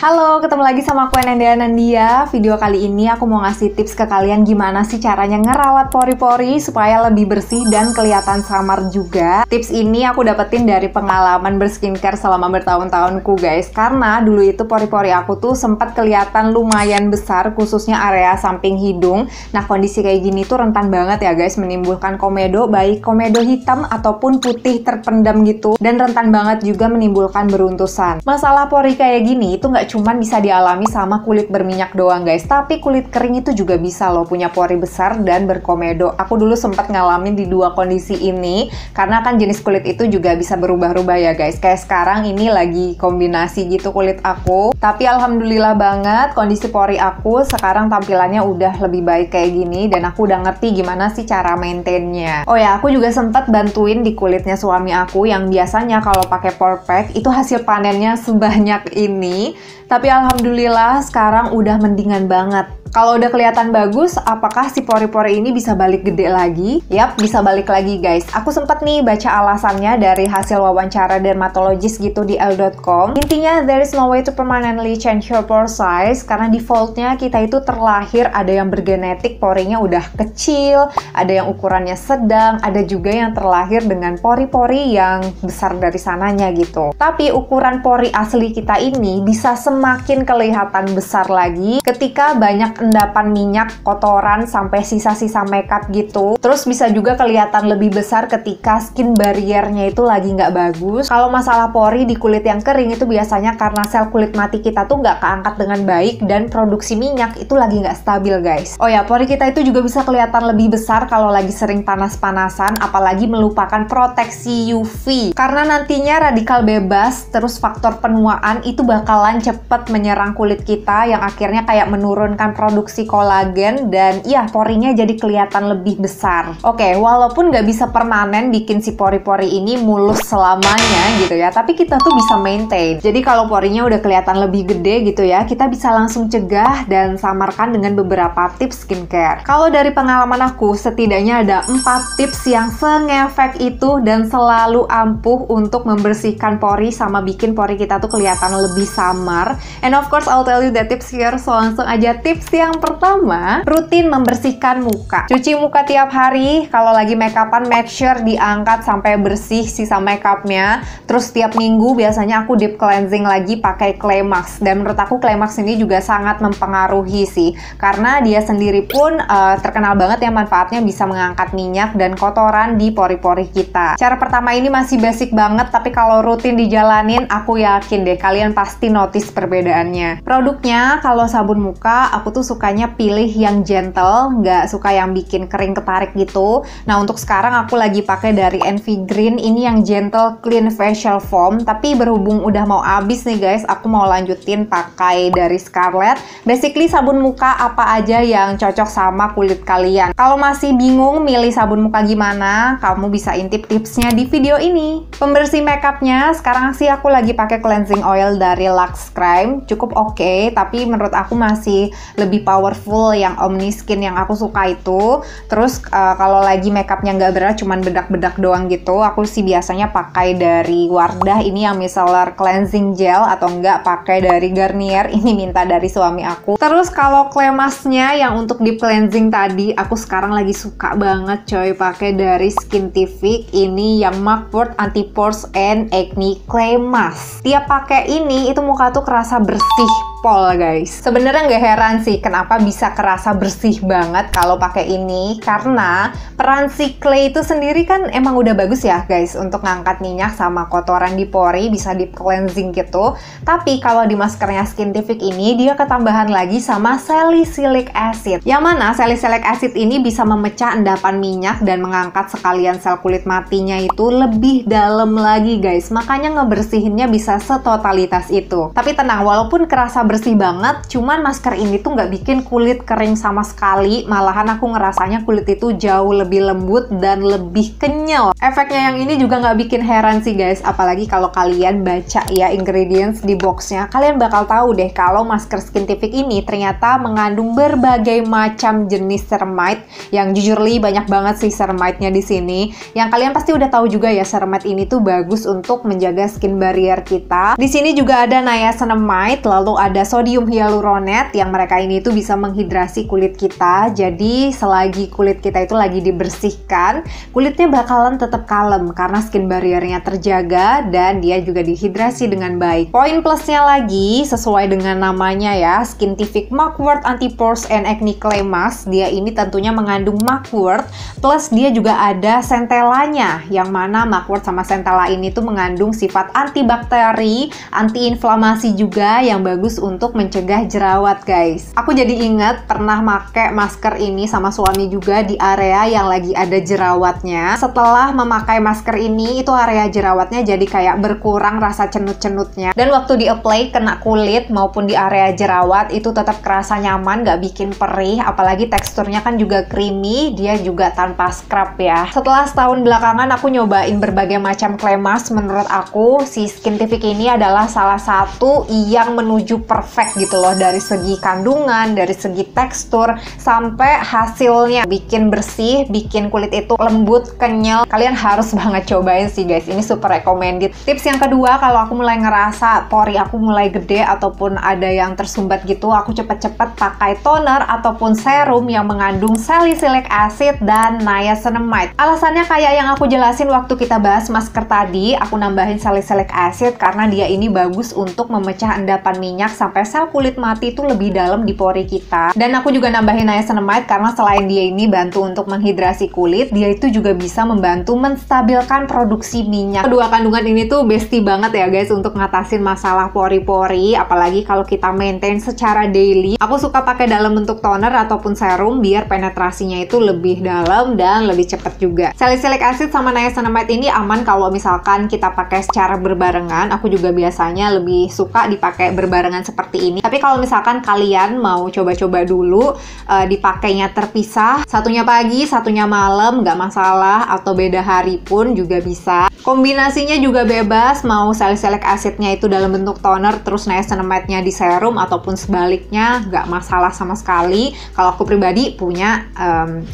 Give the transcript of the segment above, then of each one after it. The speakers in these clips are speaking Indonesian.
Halo, ketemu lagi sama aku Anandia. Video kali ini aku mau ngasih tips ke kalian gimana sih caranya ngerawat pori-pori supaya lebih bersih dan kelihatan samar juga. Tips ini aku dapetin dari pengalaman berskincare selama bertahun-tahunku guys. Karena dulu itu pori-pori aku tuh sempat kelihatan lumayan besar, khususnya area samping hidung. Nah, kondisi kayak gini tuh rentan banget ya guys, menimbulkan komedo, baik komedo hitam ataupun putih terpendam gitu. Dan rentan banget juga menimbulkan beruntusan. Masalah pori kayak gini itu nggak cuman bisa dialami sama kulit berminyak doang guys, tapi kulit kering itu juga bisa loh punya pori besar dan berkomedo. Aku dulu sempat ngalamin di dua kondisi ini, karena kan jenis kulit itu juga bisa berubah-ubah ya guys. Kayak sekarang ini lagi kombinasi gitu kulit aku, tapi alhamdulillah banget kondisi pori aku sekarang tampilannya udah lebih baik kayak gini, dan aku udah ngerti gimana sih cara maintainnya. Oh ya, aku juga sempat bantuin di kulitnya suami aku yang biasanya kalau pakai pore pack itu hasil panennya sebanyak ini. Tapi alhamdulillah sekarang udah mendingan banget. Kalau udah kelihatan bagus, apakah si pori-pori ini bisa balik gede lagi? Yap, bisa balik lagi guys. Aku sempat nih baca alasannya dari hasil wawancara dermatologis gitu di elle.com. Intinya, there is no way to permanently change your pore size, karena defaultnya kita itu terlahir ada yang bergenetik porinya udah kecil, ada yang ukurannya sedang, ada juga yang terlahir dengan pori-pori yang besar dari sananya gitu. Tapi ukuran pori asli kita ini bisa semakin kelihatan besar lagi ketika banyak endapan minyak, kotoran, sampai sisa-sisa makeup gitu. Terus bisa juga kelihatan lebih besar ketika skin barriernya itu lagi nggak bagus. Kalau masalah pori di kulit yang kering itu biasanya karena sel kulit mati kita tuh nggak keangkat dengan baik dan produksi minyak itu lagi nggak stabil guys. Oh ya, pori kita itu juga bisa kelihatan lebih besar kalau lagi sering panas-panasan, apalagi melupakan proteksi UV. Karena nantinya radikal bebas, terus faktor penuaan itu bakalan cepet menyerang kulit kita yang akhirnya kayak menurunkan produksi kolagen dan ya porinya jadi kelihatan lebih besar. Oke, walaupun nggak bisa permanen bikin si pori-pori ini mulus selamanya gitu ya, tapi kita tuh bisa maintain. Jadi kalau porinya udah kelihatan lebih gede gitu ya, kita bisa langsung cegah dan samarkan dengan beberapa tips skincare. Kalau dari pengalaman aku, setidaknya ada 4 tips yang se-ngefek itu dan selalu ampuh untuk membersihkan pori sama bikin pori kita tuh kelihatan lebih samar. And of course, I'll tell you the tips here, so langsung aja tips yang pertama, rutin membersihkan muka. Cuci muka tiap hari, kalau lagi makeupan make sure diangkat sampai bersih sisa makeupnya. Terus tiap minggu biasanya aku deep cleansing lagi pakai clay mask. Dan menurut aku clay mask ini juga sangat mempengaruhi sih, karena dia sendiri pun terkenal banget ya manfaatnya bisa mengangkat minyak dan kotoran di pori-pori kita. Cara pertama ini masih basic banget, tapi kalau rutin dijalanin, aku yakin deh kalian pasti notice perbedaannya. Produknya, kalau sabun muka, aku tuh sukanya pilih yang gentle, nggak suka yang bikin kering ketarik gitu. Nah, untuk sekarang aku lagi pakai dari Envy Green, ini yang gentle clean facial foam. Tapi berhubung udah mau habis nih guys, aku mau lanjutin pakai dari Scarlett. Basically sabun muka apa aja yang cocok sama kulit kalian. Kalau masih bingung milih sabun muka gimana, kamu bisa intip tipsnya di video ini. Pembersih makeupnya, sekarang sih aku lagi pakai cleansing oil dari Lux Crime. Cukup oke, tapi menurut aku masih lebih powerful yang Omni Skin yang aku suka itu. Terus kalau lagi makeupnya nggak berat, cuman bedak-bedak doang gitu, aku sih biasanya pakai dari Wardah ini yang micellar cleansing gel, atau enggak pakai dari Garnier, ini minta dari suami aku. Terus kalau clay masknya yang untuk deep cleansing tadi, aku sekarang lagi suka banget coy pakai dari Skintific, ini yang Mugwort Anti Pores and Acne Clay Mask. Tiap pakai ini itu muka tuh kerasa bersih pol guys. Sebenarnya nggak heran sih kenapa bisa kerasa bersih banget kalau pakai ini, karena peran si clay itu sendiri kan emang udah bagus ya guys untuk ngangkat minyak sama kotoran di pori, bisa deep cleansing gitu. Tapi kalau di maskernya Skintific ini dia ketambahan lagi sama salicylic acid, yang mana salicylic acid ini bisa memecah endapan minyak dan mengangkat sekalian sel kulit matinya itu lebih dalam lagi guys. Makanya ngebersihinnya bisa setotalitas itu. Tapi tenang, walaupun kerasa bersih banget, cuman masker ini tuh nggak bikin kulit kering sama sekali, malahan aku ngerasanya kulit itu jauh lebih lembut dan lebih kenyal. Efeknya yang ini juga nggak bikin heran sih guys, apalagi kalau kalian baca ya ingredients di boxnya, kalian bakal tahu deh kalau masker Skintific ini ternyata mengandung berbagai macam jenis ceramide, yang jujur li banyak banget sih ceramide-nya di sini. Yang kalian pasti udah tahu juga ya, ceramide ini tuh bagus untuk menjaga skin barrier kita. Di sini juga ada niacinamide, lalu ada sodium hyaluronate yang mereka ini tuh bisa menghidrasi kulit kita. Jadi selagi kulit kita itu lagi dibersihkan, kulitnya bakalan tetap kalem karena skin barriernya terjaga dan dia juga dihidrasi dengan baik. Poin plusnya lagi sesuai dengan namanya ya, Skintific Mugwort Anti-Pores and Acne Clay Mask. Dia ini tentunya mengandung mugwort, plus dia juga ada centellanya, yang mana mugwort sama centella ini tuh mengandung sifat antibakteri, anti-inflamasi juga, yang bagus untuk mencegah jerawat guys. Aku jadi ingat pernah make masker ini sama suami juga di area yang lagi ada jerawatnya. Setelah memakai masker ini, itu area jerawatnya jadi kayak berkurang rasa cenut-cenutnya, dan waktu di-apply kena kulit maupun di area jerawat itu tetap kerasa nyaman, gak bikin perih, apalagi teksturnya kan juga creamy, dia juga tanpa scrub ya. Setelah setahun belakangan aku nyobain berbagai macam clay mask, menurut aku si Skintific ini adalah salah satu yang menuju perfect gitu loh, dari segi kandungan, dari segi tekstur, sampai hasilnya bikin bersih, bikin kulit itu lembut, kenyal. Kalian harus banget cobain sih guys, ini super recommended. Tips yang kedua, kalau aku mulai ngerasa pori aku mulai gede ataupun ada yang tersumbat gitu, aku cepet-cepet pakai toner ataupun serum yang mengandung salicylic acid dan niacinamide. Alasannya kayak yang aku jelasin waktu kita bahas masker tadi, aku nambahin salicylic acid karena dia ini bagus untuk memecah endapan minyak sampai sel kulit mati itu lebih dalam di pori kita. Dan aku juga nambahin niacinamide karena selain dia ini bantu untuk menghidrasi kulit, dia itu juga bisa membantu menstabilkan produksi minyak. Kedua kandungan ini tuh bestie banget ya guys untuk ngatasin masalah pori-pori, apalagi kalau kita maintain secara daily. Aku suka pakai dalam bentuk toner ataupun serum biar penetrasinya itu lebih dalam dan lebih cepat juga. Salicylic acid sama niacinamide ini aman kalau misalkan kita pakai secara berbarengan. Aku juga biasanya lebih suka dipakai berbarengan seperti ini. Tapi kalau misalkan kalian mau coba-coba dulu dipakainya terpisah, satunya pagi, satunya malam, nggak masalah, atau beda hari pun juga bisa. Kombinasinya juga bebas, mau salicylic acidnya itu dalam bentuk toner, terus niacinamide-nya di serum, ataupun sebaliknya, nggak masalah sama sekali. Kalau aku pribadi punya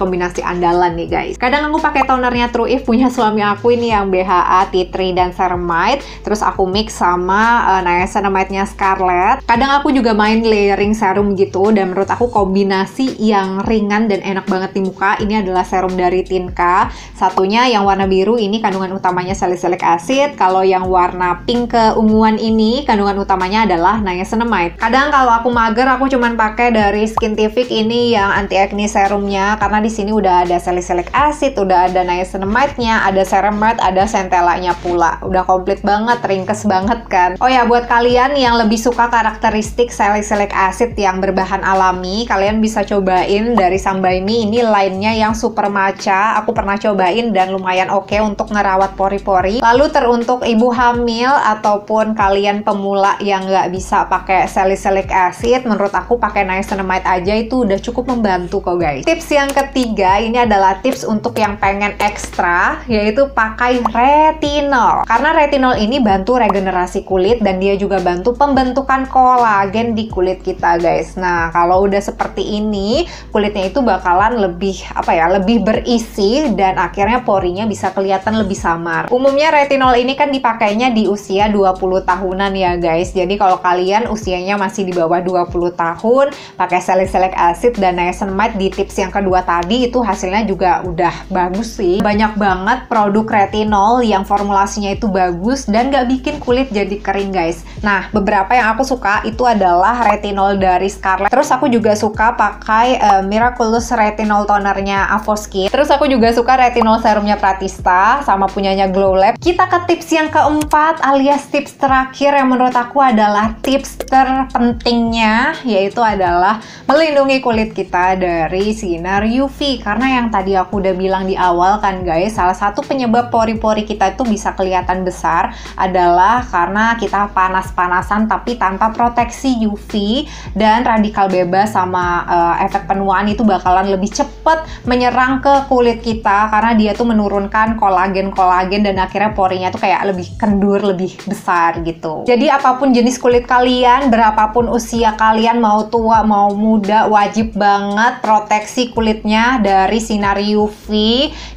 kombinasi andalan nih guys. Kadang aku pakai tonernya True If punya suami aku ini yang BHA, tea tree, dan ceramide, terus aku mix sama niacinamide-nya Scarlett. Kadang aku juga main layering serum gitu, dan menurut aku kombinasi yang ringan dan enak banget di muka ini adalah serum dari Tinka. Satunya yang warna biru ini kandungan utamanya salicylic acid. Kalau yang warna pink keunguan ini kandungan utamanya adalah niacinamide. Kadang kalau aku mager, aku cuman pakai dari Skintific ini yang anti acne serumnya, karena di sini udah ada salicylic acid, udah ada niacinamide-nya, ada ceramide, ada centellanya pula. Udah komplit banget, ringkes banget kan. Oh ya, buat kalian yang lebih suka karakteristik salicylic acid yang berbahan alami, kalian bisa cobain dari Sambaimi. Ini line-nya yang super matcha. Aku pernah cobain dan lumayan oke untuk ngerawat pori-pori. Lalu teruntuk ibu hamil ataupun kalian pemula yang nggak bisa pakai salicylic acid, menurut aku pakai niacinamide aja itu udah cukup membantu kok guys. Tips yang ketiga ini adalah tips untuk yang pengen ekstra, yaitu pakai retinol. Karena retinol ini bantu regenerasi kulit dan dia juga bantu pembentukan kolagen di kulit kita guys. Nah, kalau udah seperti ini, kulitnya itu bakalan lebih lebih berisi dan akhirnya porinya bisa kelihatan lebih samar. Umumnya retinol ini kan dipakainya di usia 20 tahunan ya guys. Jadi kalau kalian usianya masih di bawah 20 tahun, pakai salicylic acid dan niacinamide di tips yang kedua tadi, itu hasilnya juga udah bagus sih. Banyak banget produk retinol yang formulasinya itu bagus dan gak bikin kulit jadi kering guys. Nah, beberapa yang aku suka itu adalah retinol dari Scarlett. Terus aku juga suka pakai Miraculous Retinol Tonernya Avoskin. Terus aku juga suka retinol serumnya Pratista sama punyanya Glow Lab. Kita ke tips yang keempat alias tips terakhir yang menurut aku adalah tips terpentingnya, yaitu adalah melindungi kulit kita dari sinar UV. Karena yang tadi aku udah bilang di awal kan guys, salah satu penyebab pori-pori kita itu bisa kelihatan besar adalah karena kita panas-panasan tapi tanpa proteksi UV dan radikal bebas sama efek penuaan itu bakalan lebih cepat menyerang ke kulit kita karena dia tuh menurunkan kolagen dan akhirnya porinya tuh kayak lebih kendur, lebih besar gitu. Jadi apapun jenis kulit kalian, berapapun usia kalian, mau tua mau muda, wajib banget proteksi kulitnya dari sinar UV,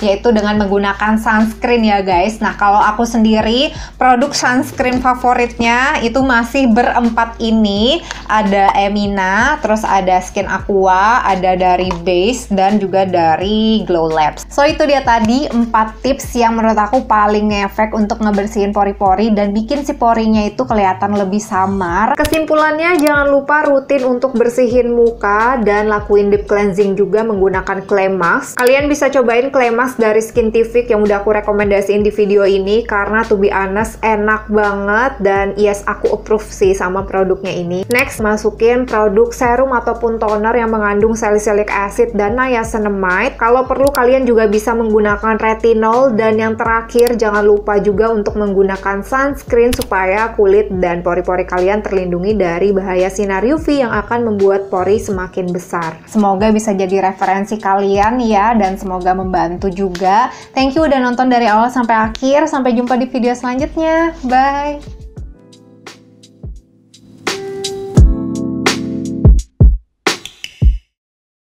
yaitu dengan menggunakan sunscreen ya guys. Nah kalau aku sendiri, produk sunscreen favoritnya itu masih berempat ini. Ada Emina, terus ada Skin Aqua, ada dari Base, dan juga dari Glow Labs. So itu dia tadi 4 tips yang menurut aku paling ngefek untuk ngebersihin pori-pori dan bikin si porinya itu kelihatan lebih samar. Kesimpulannya, jangan lupa rutin untuk bersihin muka dan lakuin deep cleansing juga menggunakan clay mask. Kalian bisa cobain clay mask dari Skintific yang udah aku rekomendasiin di video ini karena to be honest enak banget dan yes, aku approve sih sama produknya ini. Next, masukin produk serum ataupun toner yang mengandung salicylic acid dan niacinamide. Kalau perlu kalian juga bisa menggunakan retinol, dan yang terakhir jangan lupa juga untuk menggunakan sunscreen supaya kulit dan pori-pori kalian terlindungi dari bahaya sinar UV yang akan membuat pori semakin besar. Semoga bisa jadi referensi kalian ya, dan semoga membantu juga. Thank you udah nonton dari awal sampai akhir. Sampai jumpa di video selanjutnya. Bye!